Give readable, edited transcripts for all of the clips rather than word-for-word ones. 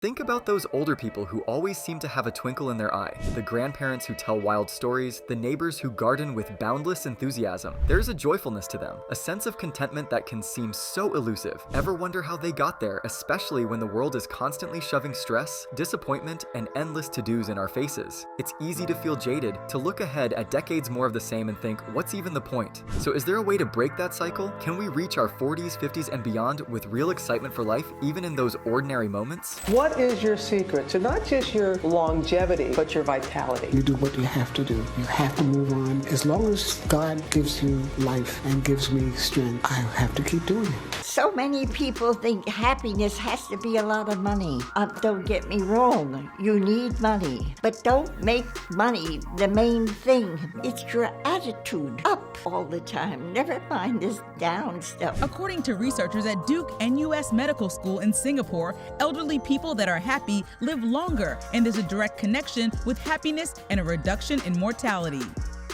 Think about those older people who always seem to have a twinkle in their eye, the grandparents who tell wild stories, the neighbors who garden with boundless enthusiasm. There's a joyfulness to them, a sense of contentment that can seem so elusive. Ever wonder how they got there, especially when the world is constantly shoving stress, disappointment, and endless to-dos in our faces? It's easy to feel jaded, to look ahead at decades more of the same and think, what's even the point? So is there a way to break that cycle? Can we reach our 40s, 50s, and beyond with real excitement for life, even in those ordinary moments? What is your secret to not just your longevity, but your vitality? You do what you have to do. You have to move on. As long as God gives you life and gives me strength, I have to keep doing it. So many people think happiness has to be a lot of money. Don't get me wrong, you need money, but don't make money the main thing. It's your attitude up all the time. Never mind this down stuff. According to researchers at Duke and U.S. Medical School in Singapore, elderly people that are happy live longer, and there's a direct connection with happiness and a reduction in mortality.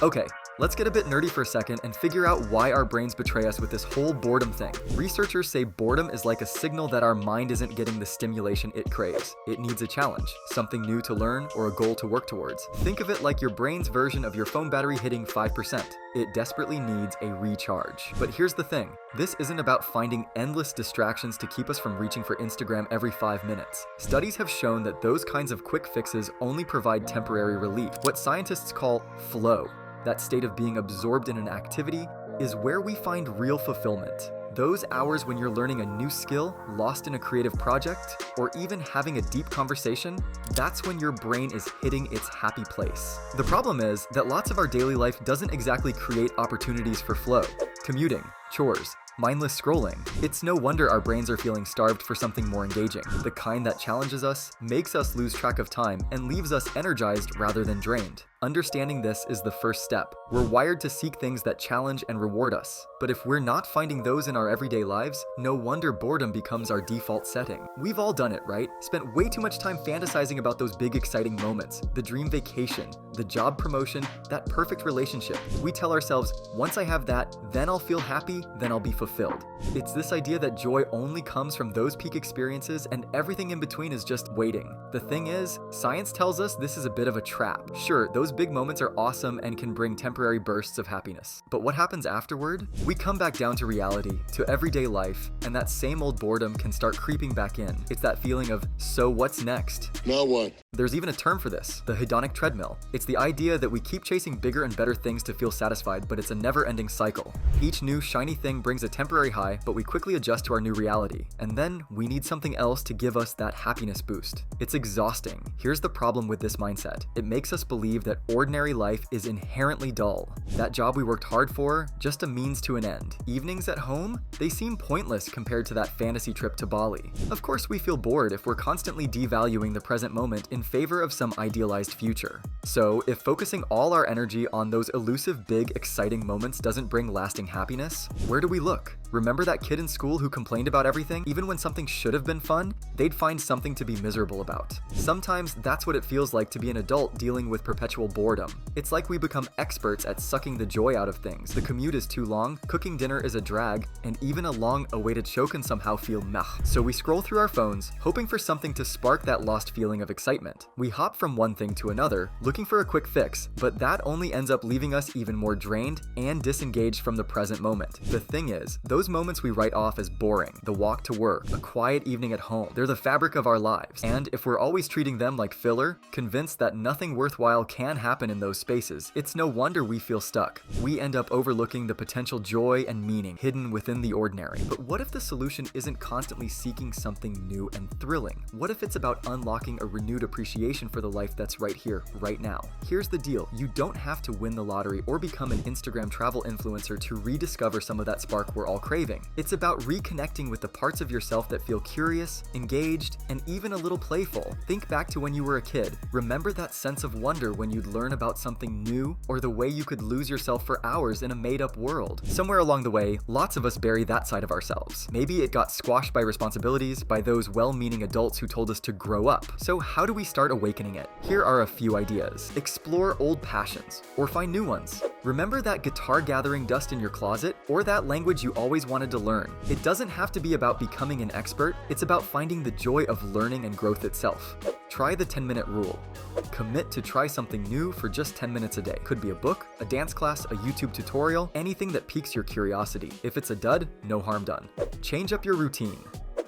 Okay. Let's get a bit nerdy for a second and figure out why our brains betray us with this whole boredom thing. Researchers say boredom is like a signal that our mind isn't getting the stimulation it craves. It needs a challenge, something new to learn, or a goal to work towards. Think of it like your brain's version of your phone battery hitting 5%. It desperately needs a recharge. But here's the thing. This isn't about finding endless distractions to keep us from reaching for Instagram every 5 minutes. Studies have shown that those kinds of quick fixes only provide temporary relief. What scientists call flow, that state of being absorbed in an activity, is where we find real fulfillment. Those hours when you're learning a new skill, lost in a creative project, or even having a deep conversation, that's when your brain is hitting its happy place. The problem is that lots of our daily life doesn't exactly create opportunities for flow. Commuting, chores, mindless scrolling. It's no wonder our brains are feeling starved for something more engaging, the kind that challenges us, makes us lose track of time, and leaves us energized rather than drained. Understanding this is the first step. We're wired to seek things that challenge and reward us. But if we're not finding those in our everyday lives, no wonder boredom becomes our default setting. We've all done it, right? Spent way too much time fantasizing about those big exciting moments, the dream vacation, the job promotion, that perfect relationship. We tell ourselves, once I have that, then I'll feel happy, then I'll be fulfilled. It's this idea that joy only comes from those peak experiences and everything in between is just waiting. The thing is, science tells us this is a bit of a trap. Sure, those big moments are awesome and can bring temporary bursts of happiness. But what happens afterward? We come back down to reality, to everyday life, and that same old boredom can start creeping back in. It's that feeling of, so what's next? Now what? There's even a term for this, the hedonic treadmill. It's the idea that we keep chasing bigger and better things to feel satisfied, but it's a never-ending cycle. Each new shiny thing brings a temporary high, but we quickly adjust to our new reality. And then we need something else to give us that happiness boost. It's exhausting. Here's the problem with this mindset. It makes us believe that ordinary life is inherently dull. That job we worked hard for, just a means to an end. Evenings at home, they seem pointless compared to that fantasy trip to Bali. Of course we feel bored if we're constantly devaluing the present moment in favor of some idealized future. So if focusing all our energy on those elusive, big, exciting moments doesn't bring lasting happiness, where do we look? Remember that kid in school who complained about everything? Even when something should have been fun, they'd find something to be miserable about. Sometimes that's what it feels like to be an adult dealing with perpetual boredom. It's like we become experts at sucking the joy out of things. The commute is too long, cooking dinner is a drag, and even a long-awaited show can somehow feel meh. So we scroll through our phones, hoping for something to spark that lost feeling of excitement. We hop from one thing to another, looking for a quick fix, but that only ends up leaving us even more drained and disengaged from the present moment. The thing is, those moments we write off as boring, the walk to work, a quiet evening at home, they're the fabric of our lives. And if we're always treating them like filler, convinced that nothing worthwhile can happen in those spaces, it's no wonder we feel stuck. We end up overlooking the potential joy and meaning hidden within the ordinary. But what if the solution isn't constantly seeking something new and thrilling? What if it's about unlocking a renewed appreciation for the life that's right here, right now? Here's the deal. You don't have to win the lottery or become an Instagram travel influencer to rediscover some of that spark we're all craving. It's about reconnecting with the parts of yourself that feel curious, engaged, and even a little playful. Think back to when you were a kid. Remember that sense of wonder when you'd learn about something new, or the way you could lose yourself for hours in a made-up world. Somewhere along the way, lots of us bury that side of ourselves. Maybe it got squashed by responsibilities, by those well-meaning adults who told us to grow up. So how do we start awakening it? Here are a few ideas. Explore old passions, or find new ones. Remember that guitar gathering dust in your closet, or that language you always wanted to learn? It doesn't have to be about becoming an expert, it's about finding the joy of learning and growth itself. Try the 10-minute rule. Commit to try something new for just 10 minutes a day. Could be a book, a dance class, a YouTube tutorial, anything that piques your curiosity. If it's a dud, no harm done. Change up your routine.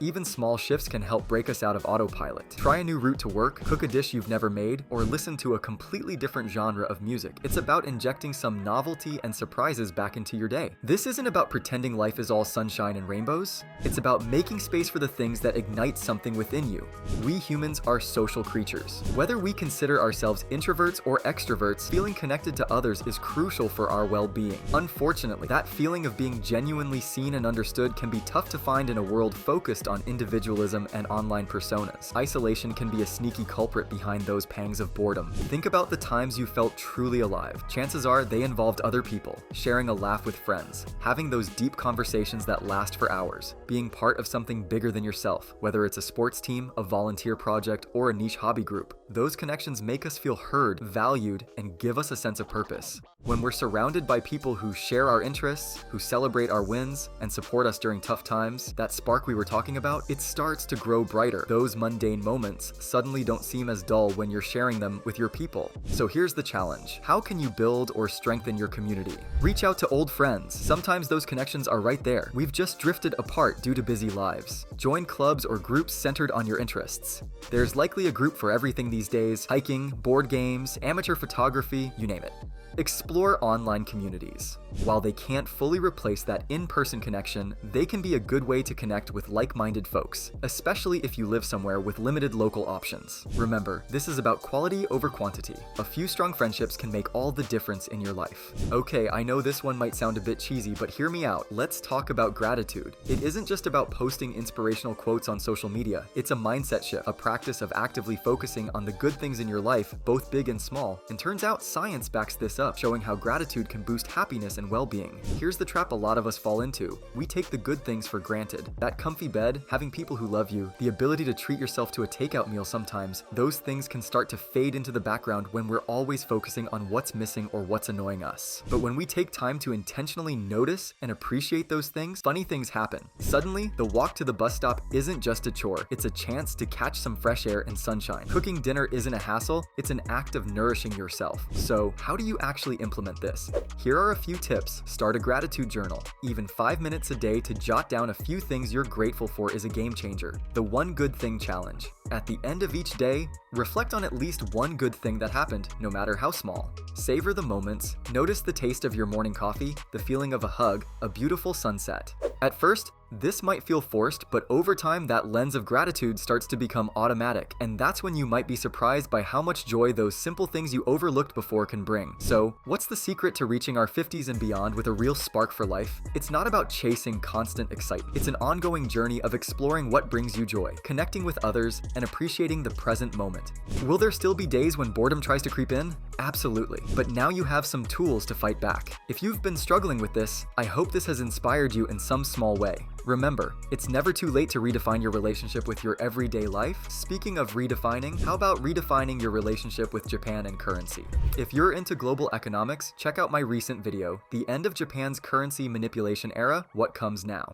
Even small shifts can help break us out of autopilot. Try a new route to work, cook a dish you've never made, or listen to a completely different genre of music. It's about injecting some novelty and surprises back into your day. This isn't about pretending life is all sunshine and rainbows. It's about making space for the things that ignite something within you. We humans are social creatures. Whether we consider ourselves introverts or extroverts, feeling connected to others is crucial for our well-being. Unfortunately, that feeling of being genuinely seen and understood can be tough to find in a world focused on individualism and online personas. Isolation can be a sneaky culprit behind those pangs of boredom. Think about the times you felt truly alive. Chances are they involved other people, sharing a laugh with friends, having those deep conversations that last for hours, being part of something bigger than yourself, whether it's a sports team, a volunteer project, or a niche hobby group. Those connections make us feel heard, valued, and give us a sense of purpose. When we're surrounded by people who share our interests, who celebrate our wins, and support us during tough times, that spark we were talking about, it starts to grow brighter. Those mundane moments suddenly don't seem as dull when you're sharing them with your people. So here's the challenge. How can you build or strengthen your community? Reach out to old friends. Sometimes those connections are right there. We've just drifted apart due to busy lives. Join clubs or groups centered on your interests. There's likely a group for everything these days: hiking, board games, amateur photography, you name it. Explore online communities. While they can't fully replace that in-person connection, they can be a good way to connect with like-minded folks, especially if you live somewhere with limited local options. Remember, this is about quality over quantity. A few strong friendships can make all the difference in your life. Okay, I know this one might sound a bit cheesy, but hear me out. Let's talk about gratitude. It isn't just about posting inspirational quotes on social media. It's a mindset shift, a practice of actively focusing on the good things in your life, both big and small. And turns out science backs this up, showing how gratitude can boost happiness and well-being. Here's the trap a lot of us fall into. We take the good things for granted. That comfy bed, having people who love you, the ability to treat yourself to a takeout meal sometimes, those things can start to fade into the background when we're always focusing on what's missing or what's annoying us. But when we take time to intentionally notice and appreciate those things, funny things happen. Suddenly, the walk to the bus stop isn't just a chore, it's a chance to catch some fresh air and sunshine. Cooking dinner isn't a hassle, it's an act of nourishing yourself. So, how do you actually implement this? Here are a few tips. Start a gratitude journal. Even 5 minutes a day to jot down a few things you're grateful for is a game changer. The One Good Thing Challenge. At the end of each day, reflect on at least one good thing that happened, no matter how small. Savor the moments. Notice the taste of your morning coffee, the feeling of a hug, a beautiful sunset. At first, this might feel forced, but over time that lens of gratitude starts to become automatic, and that's when you might be surprised by how much joy those simple things you overlooked before can bring. So, what's the secret to reaching our 50s and beyond with a real spark for life? It's not about chasing constant excitement. It's an ongoing journey of exploring what brings you joy, connecting with others, and appreciating the present moment. Will there still be days when boredom tries to creep in? Absolutely. But now you have some tools to fight back. If you've been struggling with this, I hope this has inspired you in some small way. Remember, it's never too late to redefine your relationship with your everyday life. Speaking of redefining, how about redefining your relationship with Japan and currency? If you're into global economics, check out my recent video, The End of Japan's Currency Manipulation Era, What Comes Now.